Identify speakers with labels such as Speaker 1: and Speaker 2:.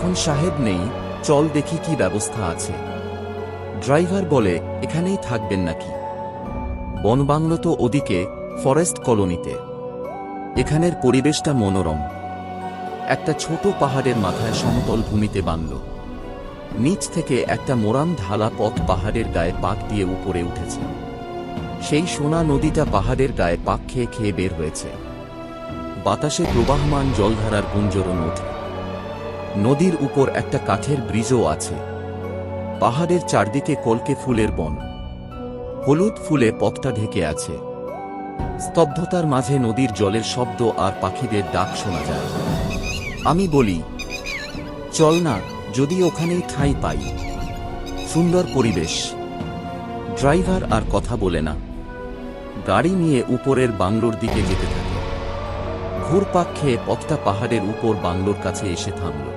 Speaker 1: এখন সাহেব নেই, চল দেখি কি ব্যবস্থা আছে। ড্রাইভার বলে, এখানেই থাকবেন নাকি? বনবাংলো তো ওদিকে, ফরেস্ট কলোনিতে। এখানের পরিবেশটা মনোরম। একটা ছোট পাহাড়ের মাথায় সমতল ভূমিতে বাংলো। নিচ থেকে একটা মোরাম ঢালা পথ পাহাড়ের গায়ে পাক দিয়ে উপরে উঠেছে। সেই সোনা নদীটা পাহাড়ের গায়ে পাক খেয়ে খেয়ে বের হয়েছে। বাতাসে প্রবাহমান জলধারার গুঞ্জরণ ওঠে। নদীর উপর একটা কাঠের ব্রিজও আছে। পাহাড়ের চারদিকে কলকে ফুলের বন। হলুদ ফুলে পথটা ঢেকে আছে। স্তব্ধতার মাঝে নদীর জলের শব্দ আর পাখিদের ডাক শোনা যায়। আমি বলি, চল না, যদি ওখানেই ঠাঁই পাই। সুন্দর পরিবেশ। ড্রাইভার আর কথা বলে না। গাড়ি নিয়ে উপরের বাংলোর দিকে যেতে থাকে। ঘুরপাক খেয়ে পথটা পাহাড়ের উপর বাংলোর কাছে এসে থামল।